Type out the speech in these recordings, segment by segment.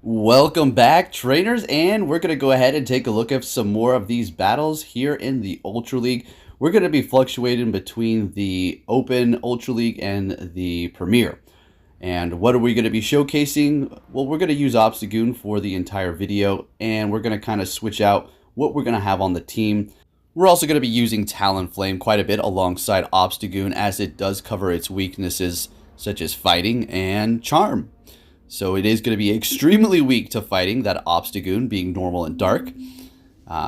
Welcome back, trainers, and we're going to go ahead and take a look at some more of these battles here in the Ultra League. We're going to be fluctuating between the Open, Ultra League, and the Premier. And what are we going to be showcasing? Well, we're going to use Obstagoon for the entire video, and we're going to kind of switch out what we're going to have on the team. We're also going to be using Talonflame quite a bit alongside Obstagoon, as it does cover its weaknesses such as fighting and charm. So it is going to be extremely weak to fighting, that Obstagoon being normal and dark.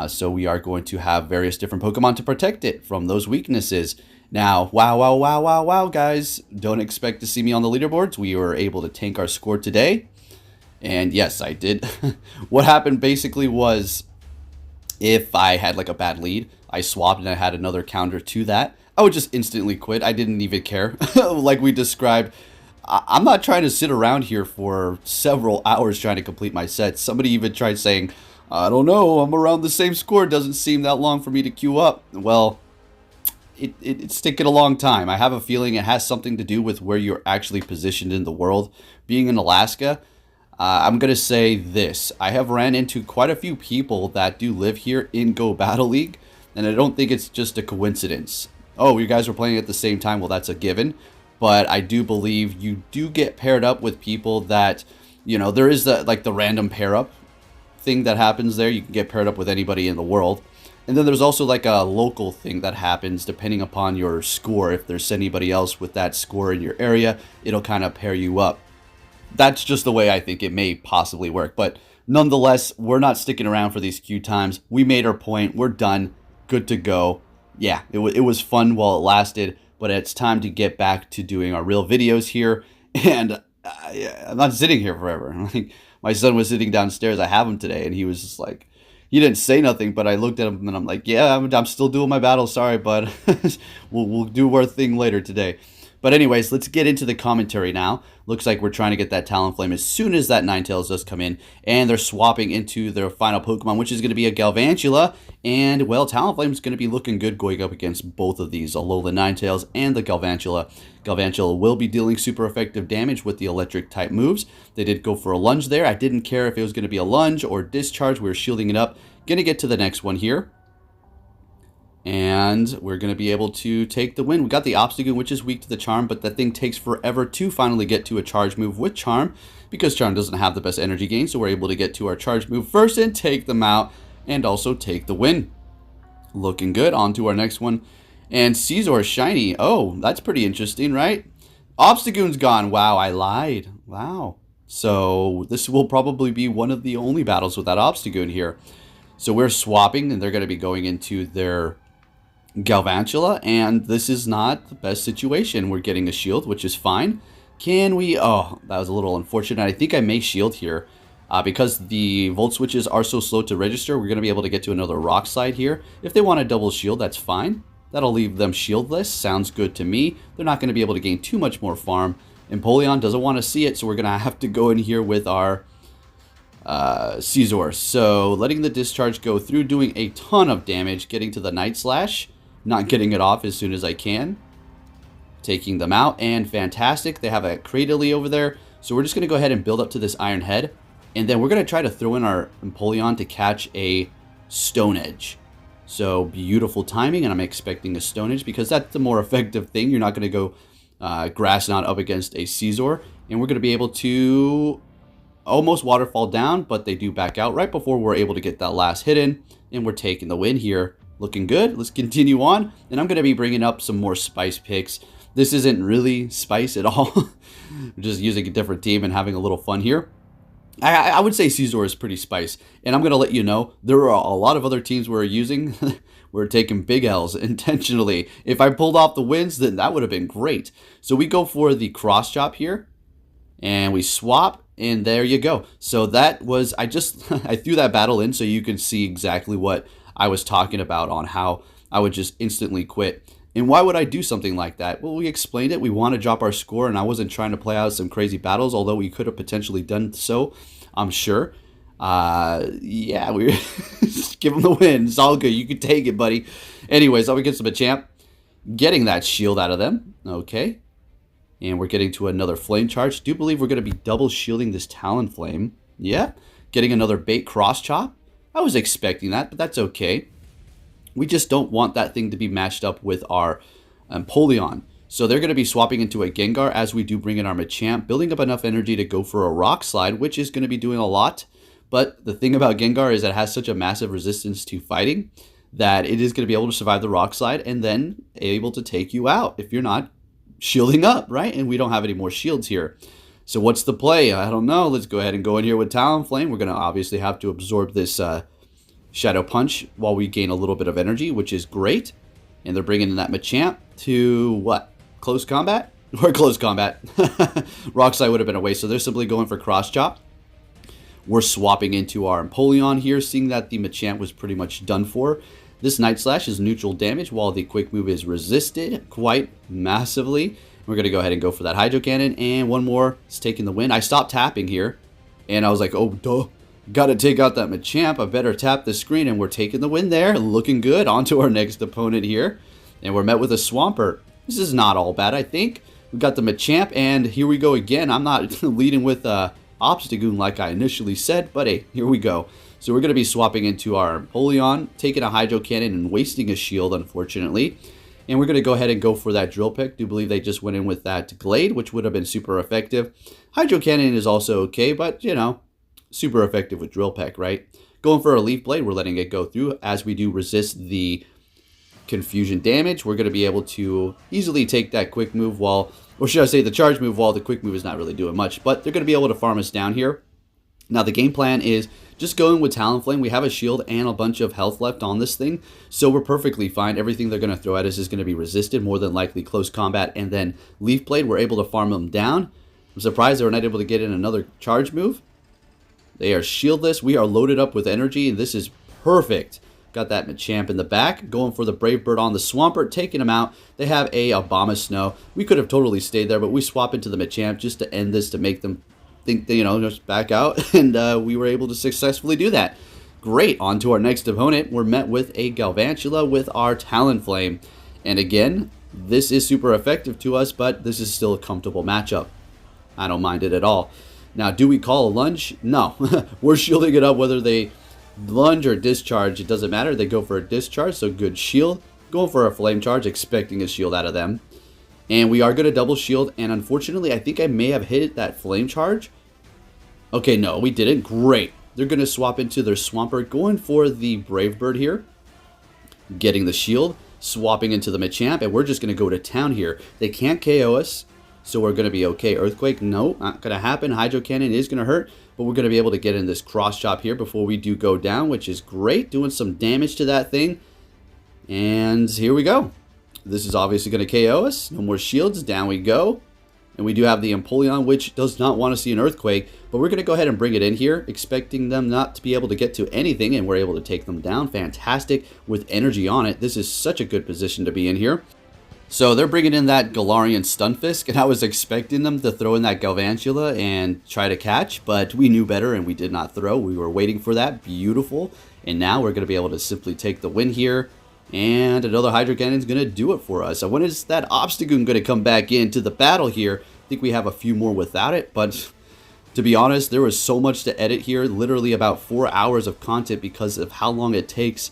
So we are going to have various different Pokemon to protect it from those weaknesses. Now, wow, guys. Don't expect to see me on the leaderboards. We were able to tank our score today. And yes, I did. What happened basically was, if I had like a bad lead, I swapped and I had another counter to that, I would just instantly quit. I didn't even care. Like we described, I'm not trying to sit around here for several hours trying to complete my sets. Somebody even tried saying, I don't know, I'm around the same score. It doesn't seem that long for me to queue up. Well, it's taken a long time. I have a feeling it has something to do with where you're actually positioned in the world. Being in Alaska, I'm going to say this. I have ran into quite a few people that do live here in Go Battle League, and I don't think it's just a coincidence. Oh, you guys were playing at the same time? Well, that's a given. But I do believe you do get paired up with people that, you know, there is the random pair up thing that happens there. You can get paired up with anybody in the world. And then there's also like a local thing that happens depending upon your score. If there's anybody else with that score in your area, it'll kind of pair you up. That's just the way I think it may possibly work. But nonetheless, we're not sticking around for these queue times. We made our point. We're done. Good to go. Yeah, it was fun while it lasted. But it's time to get back to doing our real videos here. And I'm not sitting here forever. Like, my son was sitting downstairs. I have him today. And he was just like, he didn't say nothing. But I looked at him and I'm like, yeah, I'm still doing my battle. Sorry, bud. we'll do our thing later today. But anyways, let's get into the commentary now. Looks like we're trying to get that Talonflame as soon as that Ninetales does come in. And they're swapping into their final Pokemon, which is going to be a Galvantula. And, well, Talonflame is going to be looking good going up against both of these, Alolan Ninetales and the Galvantula. Galvantula will be dealing super effective damage with the electric-type moves. They did go for a lunge there. I didn't care if it was going to be a lunge or discharge. We were shielding it up. Going to get to the next one here. And we're going to be able to take the win. We got the Obstagoon, which is weak to the Charm, but that thing takes forever to finally get to a charge move with Charm, because Charm doesn't have the best energy gain, so we're able to get to our charge move first and take them out, and also take the win. Looking good. On to our next one. And Scizor shiny. Oh, that's pretty interesting, right? Obstagoon's gone. Wow, I lied. Wow. So this will probably be one of the only battles with that Obstagoon here. So we're swapping, and they're going to be going into their Galvantula, and this is not the best situation. We're getting a shield, which is fine. Can we? Oh, that was a little unfortunate. I think I may shield here because the volt switches are so slow to register. We're going to be able to get to another rock slide here. If they want a double shield, that's fine. That'll leave them shieldless. Sounds good to me. They're not going to be able to gain too much more farm. Empoleon doesn't want to see it, so we're going to have to go in here with our Scizor. So letting the discharge go through, doing a ton of damage, getting to the Night Slash. Not getting it off as soon as I can. Taking them out, and fantastic. They have a Cradily over there. So we're just going to go ahead and build up to this Iron Head. And then we're going to try to throw in our Empoleon to catch a Stone Edge. So beautiful timing, and I'm expecting a Stone Edge because that's the more effective thing. You're not going to go Grass Knot up against a Scizor. And we're going to be able to almost Waterfall down, but they do back out right before we're able to get that last hit in. And we're taking the win here. Looking good. Let's continue on. And I'm going to be bringing up some more Spice picks. This isn't really Spice at all. We're just using a different team and having a little fun here. I would say Scizor is pretty Spice. And I'm going to let you know, there are a lot of other teams we're using. We're taking big L's intentionally. If I pulled off the wins, then that would have been great. So we go for the cross chop here. And we swap. And there you go. So that was, I threw that battle in so you can see exactly what I was talking about on how I would just instantly quit. And why would I do something like that? Well, we explained it. We want to drop our score, and I wasn't trying to play out some crazy battles, although we could have potentially done so, I'm sure. Yeah, we give him the win. It's all good. You can take it, buddy. Anyways, up against the Machamp. Getting that shield out of them. Okay. And we're getting to another Flame Charge. Do believe we're going to be double shielding this Talonflame. Yeah, getting another bait cross chop. I was expecting that, but that's okay. We just don't want that thing to be matched up with our Empoleon. So they're going to be swapping into a Gengar as we do bring in our Machamp, building up enough energy to go for a Rock Slide, which is going to be doing a lot. But the thing about Gengar is that it has such a massive resistance to fighting that it is going to be able to survive the Rock Slide and then able to take you out if you're not shielding up, right? And we don't have any more shields here. So what's the play? I don't know. Let's go ahead and go in here with Talonflame. We're going to obviously have to absorb this Shadow Punch while we gain a little bit of energy, which is great. And they're bringing in that Machamp to what? Close combat? Or close combat. Rock Slide would have been a waste. So they're simply going for Cross Chop. We're swapping into our Empoleon here, seeing that the Machamp was pretty much done for. This Night Slash is neutral damage, while the Quick Move is resisted quite massively. We're going to go ahead and go for that Hydro Cannon, and one more is taking the win. I stopped tapping here, and I was like, oh, duh. Got to take out that Machamp. I better tap the screen, and we're taking the win there. Looking good. On to our next opponent here, and we're met with a Swampert. This is not all bad, I think. We got the Machamp, and here we go again. I'm not leading with Obstagoon like I initially said, but hey, here we go. So we're going to be swapping into our Empoleon, taking a Hydro Cannon and wasting a shield, unfortunately. And we're going to go ahead and go for that Drill Peck. Do believe they just went in with that Glade, which would have been super effective. Hydro Cannon is also okay, but, you know, super effective with Drill Peck, right? Going for a Leaf Blade, we're letting it go through. As we do resist the confusion damage, we're going to be able to easily take that Quick Move while, or should I say the Charge Move, while the Quick Move is not really doing much. But they're going to be able to farm us down here. Now the game plan is just going with Talonflame. We have a shield and a bunch of health left on this thing, so we're perfectly fine. Everything they're going to throw at us is going to be resisted, more than likely close combat, and then Leaf Blade, we're able to farm them down. I'm surprised they were not able to get in another charge move. They are shieldless. We are loaded up with energy, and this is perfect. Got that Machamp in the back, going for the Brave Bird on the Swampert, taking him out. They have a Abomasnow. We could have totally stayed there, but we swap into the Machamp just to end this, to make them think that, you know, just back out, and we were able to successfully do that. Great. On to our next opponent. We're met with a Galvantula with our Talonflame, and again, this is super effective to us, but this is still a comfortable matchup. I don't mind it at all. Now, do we call a lunge? No. We're shielding it up whether they lunge or discharge. It doesn't matter. They go for a discharge, so good shield. Going for a flame charge, expecting a shield out of them. And we are going to double shield, and unfortunately, I think I may have hit that flame charge. Okay, no, we didn't. Great. They're going to swap into their Swampert, going for the Brave Bird here. Getting the shield, swapping into the Machamp, and we're just going to go to town here. They can't KO us, so we're going to be okay. Earthquake, no, not going to happen. Hydro Cannon is going to hurt, but we're going to be able to get in this cross chop here before we do go down, which is great. Doing some damage to that thing. And here we go. This is obviously going to KO us. No more shields. Down we go. And we do have the Empoleon, which does not want to see an Earthquake. But we're going to go ahead and bring it in here, expecting them not to be able to get to anything. And we're able to take them down. Fantastic with energy on it. This is such a good position to be in here. So they're bringing in that Galarian Stunfisk. And I was expecting them to throw in that Galvantula and try to catch. But we knew better and we did not throw. We were waiting for that. Beautiful. And now we're going to be able to simply take the win here. And another Hydro Cannon is going to do it for us. So when is that Obstagoon going to come back into the battle here? I think we have a few more without it, but to be honest, there was so much to edit here. Literally about 4 hours of content because of how long it takes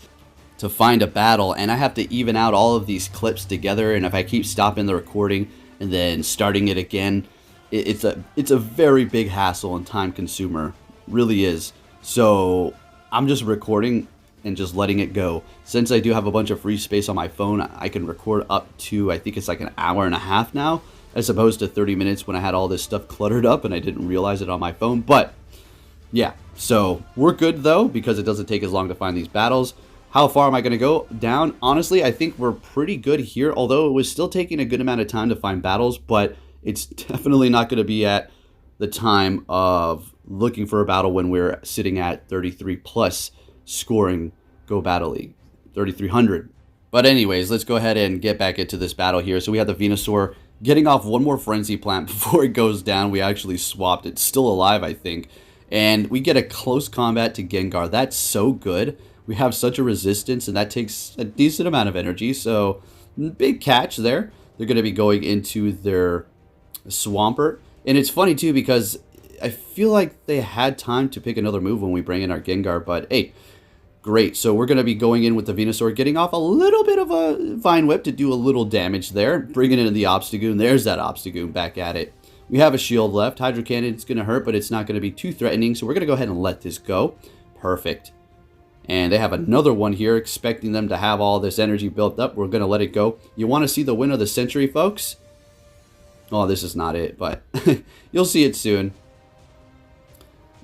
to find a battle. And I have to even out all of these clips together. And if I keep stopping the recording and then starting it again, it's a very big hassle and time consumer. Really is. So I'm just recording and just letting it go. Since I do have a bunch of free space on my phone, I can record up to, I think it's like an hour and a half now, as opposed to 30 minutes when I had all this stuff cluttered up and I didn't realize it on my phone. But yeah, so we're good though, because it doesn't take as long to find these battles. How far am I going to go down? Honestly, I think we're pretty good here, although it was still taking a good amount of time to find battles, but it's definitely not going to be at the time of looking for a battle when we're sitting at 33 plus scoring Go Battle League, 3,300. But anyways, let's go ahead and get back into this battle here. So we have the Venusaur getting off one more Frenzy Plant before it goes down. We actually swapped. It's still alive, I think. And we get a close combat to Gengar. That's so good. We have such a resistance, and that takes a decent amount of energy. So big catch there. They're going to be going into their Swampert. And it's funny, too, because I feel like they had time to pick another move when we bring in our Gengar, but hey, great. So we're going to be going in with the Venusaur, getting off a little bit of a Vine Whip to do a little damage there. Bringing in the Obstagoon. There's that Obstagoon back at it. We have a shield left. Hydro Cannon, it's going to hurt, but it's not going to be too threatening. So we're going to go ahead and let this go. Perfect. And they have another one here, expecting them to have all this energy built up. We're going to let it go. You want to see the win of the century, folks? Oh, this is not it, but you'll see it soon.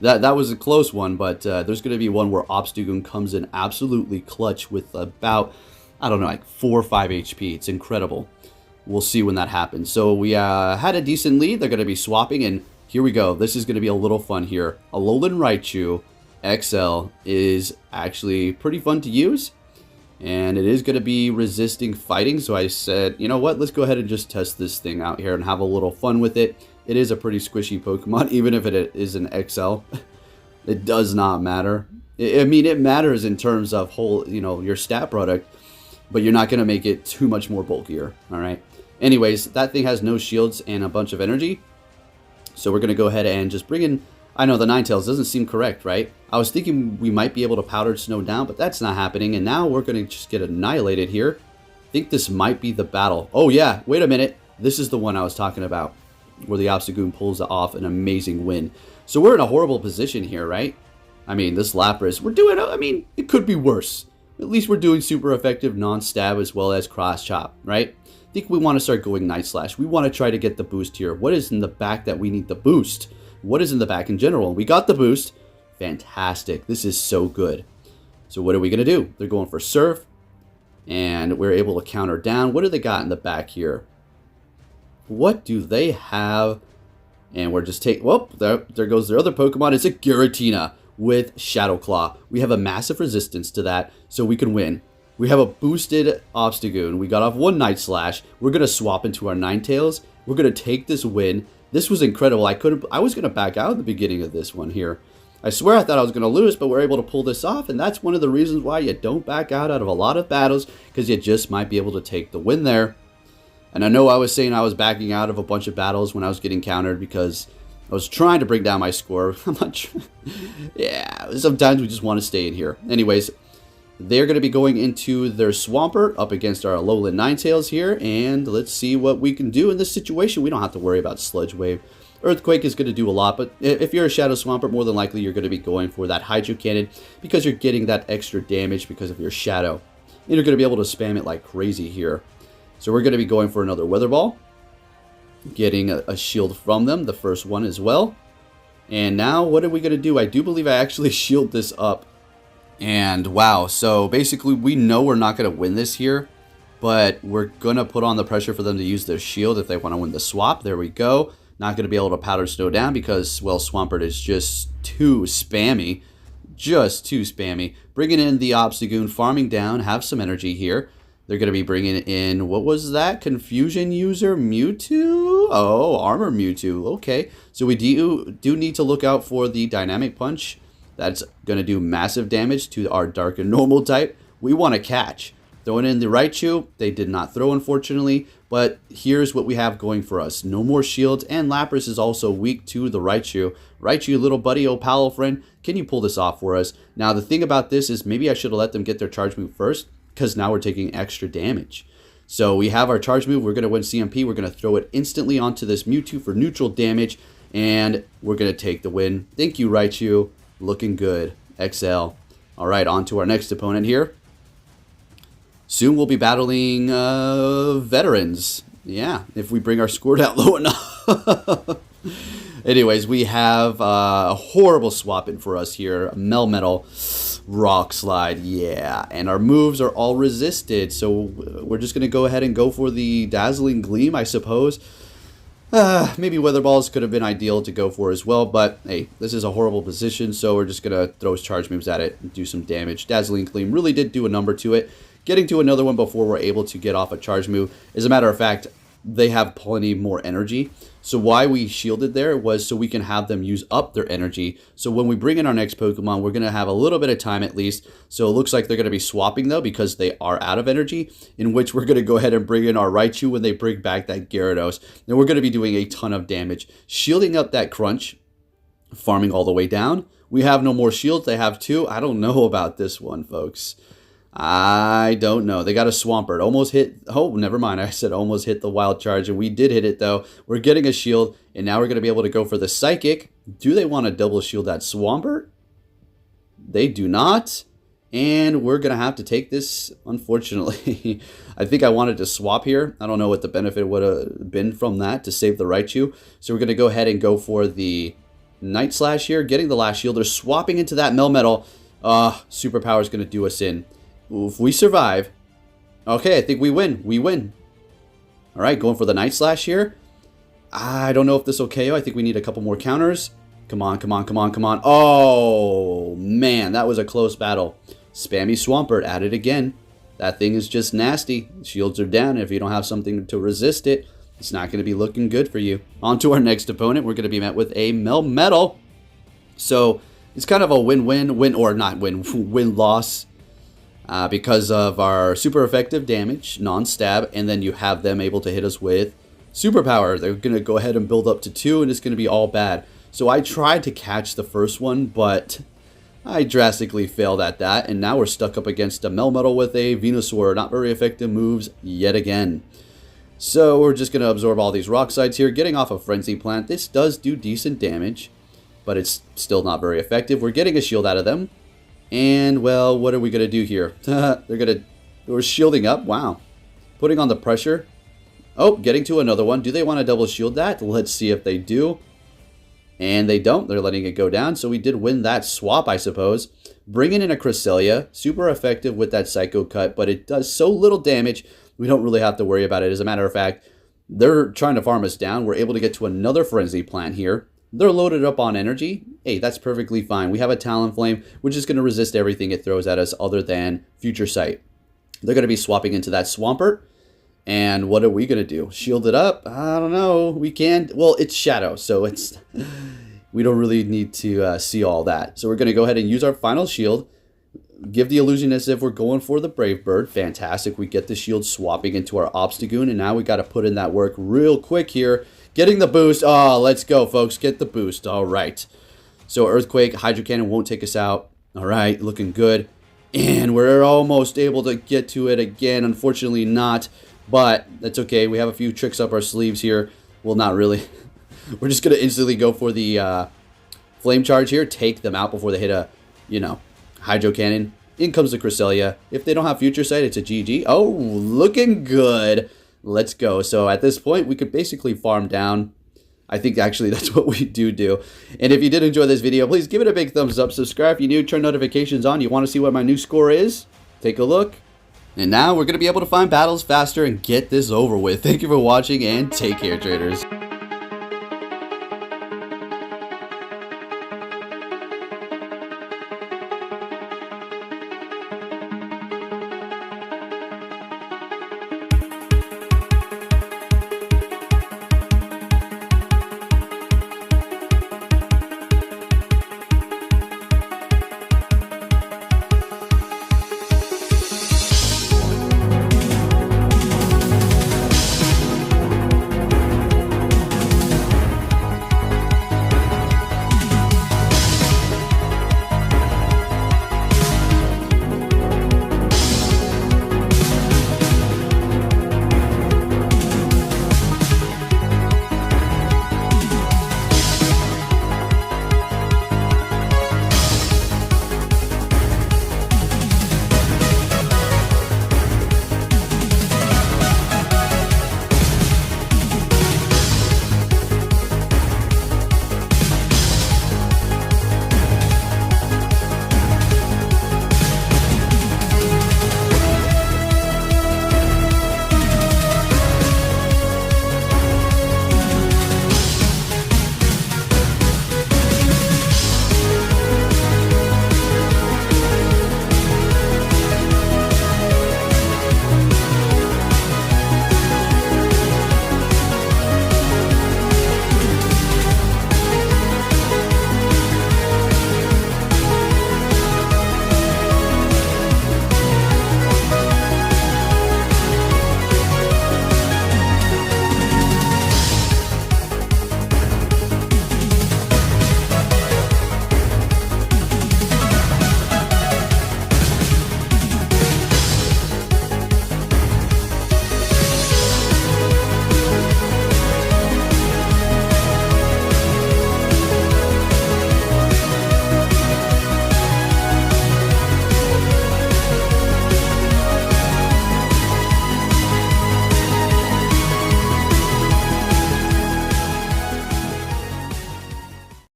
That was a close one, but there's going to be one where Obstagoon comes in absolutely clutch with about, I don't know, like 4 or 5 HP. It's incredible. We'll see when that happens. So we had a decent lead. They're going to be swapping, and here we go. This is going to be a little fun here. Alolan Raichu XL is actually pretty fun to use, and it is going to be resisting fighting. So I said, you know what? Let's go ahead and just test this thing out here and have a little fun with it. It is a pretty squishy Pokemon, even if it is an XL. It does not matter. I mean, it matters in terms of your stat product, but you're not going to make it too much more bulkier, all right? Anyways, that thing has no shields and a bunch of energy. So we're going to go ahead and just bring in... I know the Ninetales doesn't seem correct, right? I was thinking we might be able to Powdered Snow down, but that's not happening. And now we're going to just get annihilated here. I think this might be the battle. Oh, yeah. Wait a minute. This is the one I was talking about, where the Obstagoon pulls off an amazing win. So we're in a horrible position here, right? I mean, this Lapras, we're doing... I mean, it could be worse. At least we're doing super effective non-stab as well as cross-chop, right? I think we want to start going Night Slash. We want to try to get the boost here. What is in the back that we need the boost? What is in the back in general? We got the boost. Fantastic. This is so good. So what are we going to do? They're going for Surf, and we're able to counter down. What do they got in the back here? What do they have? And we're just taking... Well, there goes their other Pokemon. It's a Giratina with Shadow Claw. We have a massive resistance to that, so we can win. We have a boosted Obstagoon. We got off one Night Slash. We're going to swap into our Ninetales. We're going to take this win. This was incredible. I was going to back out at the beginning of this one here. I swear I thought I was going to lose, but we're able to pull this off, and that's one of the reasons why you don't back out of a lot of battles, because you just might be able to take the win there. And I know I was saying I was backing out of a bunch of battles when I was getting countered because I was trying to bring down my score. I'm not yeah, sometimes we just want to stay in here. Anyways, they're going to be going into their Swampert up against our Alolan Ninetales here, and let's see what we can do in this situation. We don't have to worry about Sludge Wave. Earthquake is going to do a lot, but if you're a Shadow Swampert, more than likely you're going to be going for that Hydro Cannon because you're getting that extra damage because of your Shadow. And you're going to be able to spam it like crazy here. So we're going to be going for another Weather Ball, getting a shield from them, the first one as well. And now what are we going to do? I do believe I actually shield this up. And wow, so basically we know we're not going to win this here, but we're going to put on the pressure for them to use their shield if they want to win the swap. There we go. Not going to be able to Powder Snow down because, well, Swampert is just too spammy. Just too spammy. Bringing in the Obstagoon, farming down, have some energy here. They're going to be bringing in, what was that? Confusion user Mewtwo? Oh, Armor Mewtwo. Okay. So we do need to look out for the Dynamic Punch. That's going to do massive damage to our Dark and Normal type. We want to catch. Throwing in the Raichu. They did not throw, unfortunately. But here's what we have going for us. No more shields. And Lapras is also weak to the Raichu. Raichu, little buddy, oh pal, friend. Can you pull this off for us? Now, the thing about this is maybe I should have let them get their charge move first, because now we're taking extra damage. So we have our charge move. We're going to win CMP. We're going to throw it instantly onto this Mewtwo for neutral damage. And we're going to take the win. Thank you, Raichu. Looking good. XL. All right, on to our next opponent here. Soon we'll be battling veterans. Yeah, if we bring our score down low enough. Anyways, we have a horrible swap in for us here. Melmetal, Rock Slide, yeah. And our moves are all resisted, so we're just going to go ahead and go for the Dazzling Gleam, I suppose. Maybe Weather Balls could have been ideal to go for as well, but hey, this is a horrible position, so we're just going to throw charge moves at it and do some damage. Dazzling Gleam really did do a number to it. Getting to another one before we're able to get off a charge move. As a matter of fact, they have plenty more energy. So why we shielded there was so we can have them use up their energy. So when we bring in our next Pokemon, we're going to have a little bit of time at least. So it looks like they're going to be swapping though because they are out of energy, in which we're going to go ahead and bring in our Raichu when they bring back that Gyarados. And we're going to be doing a ton of damage. Shielding up that Crunch Farming all the way down. We have no more shields. They have 2. I don't know about this one, folks. I don't know. They got a Swampert. Almost hit. Oh, never mind. I said almost hit the Wild Charge, and we did hit it, though. We're getting a shield, and now we're going to be able to go for the Psychic. Do they want to double shield that Swampert? They do not. And we're going to have to take this, unfortunately. I think I wanted to swap here. I don't know what the benefit would have been from that to save the Raichu. So we're going to go ahead and go for the Night Slash here. Getting the last shield. They're swapping into that Melmetal. Superpower is going to do us in. If we survive. Okay, I think we win. We win. All right, going for the Night Slash here. I don't know if this will KO. I think we need a couple more counters. Come on, come on, come on, come on. Oh, man, that was a close battle. Spammy Swampert at it again. That thing is just nasty. Shields are down. If you don't have something to resist it, it's not going to be looking good for you. On to our next opponent. We're going to be met with a Melmetal. So it's kind of a win-win, win or not win, win-loss. Because of our super effective damage, non-stab, and then you have them able to hit us with superpower. They're going to go ahead and build up to 2, and it's going to be all bad. So I tried to catch the first one, but I drastically failed at that, and now we're stuck up against a Melmetal with a Venusaur. Not very effective moves yet again. So we're just going to absorb all these rock sides here, getting off a Frenzy Plant. This does do decent damage, but it's still not very effective. We're getting a shield out of them. And, well, what are we going to do here? We're shielding up. Wow. Putting on the pressure. Oh, getting to another one. Do they want to double shield that? Let's see if they do. And they don't. They're letting it go down. So we did win that swap, I suppose. Bringing in a Cresselia. Super effective with that Psycho Cut, but it does so little damage, we don't really have to worry about it. As a matter of fact, they're trying to farm us down. We're able to get to another Frenzy Plant here. They're loaded up on energy. Hey, that's perfectly fine. We have a Talonflame, which is going to resist everything it throws at us other than Future Sight. They're going to be swapping into that Swampert. And what are we going to do? Shield it up? I don't know. We can. Well, it's Shadow, so it's we don't really need to see all that. So we're going to go ahead and use our final shield. Give the illusion as if we're going for the Brave Bird. Fantastic. We get the shield swapping into our Obstagoon, and now we got to put in that work real quick here. Getting the boost. Oh, let's go, folks. Get the boost. All right. So Earthquake, Hydro Cannon won't take us out. All right, looking good. And we're almost able to get to it again. Unfortunately not, but that's okay. We have a few tricks up our sleeves here. Well, not really. We're just going to instantly go for the Flame Charge here. Take them out before they hit a, Hydro Cannon. In comes the Cresselia. If they don't have Future Sight, it's a GG. Oh, looking good. Let's go. So at this point, we could basically farm down. I think actually that's what we do. And if you did enjoy this video, please give it a big thumbs up. Subscribe if you're new. Turn notifications on. You want to see what my new score is? Take a look. And now we're going to be able to find battles faster and get this over with. Thank you for watching and take care, traders.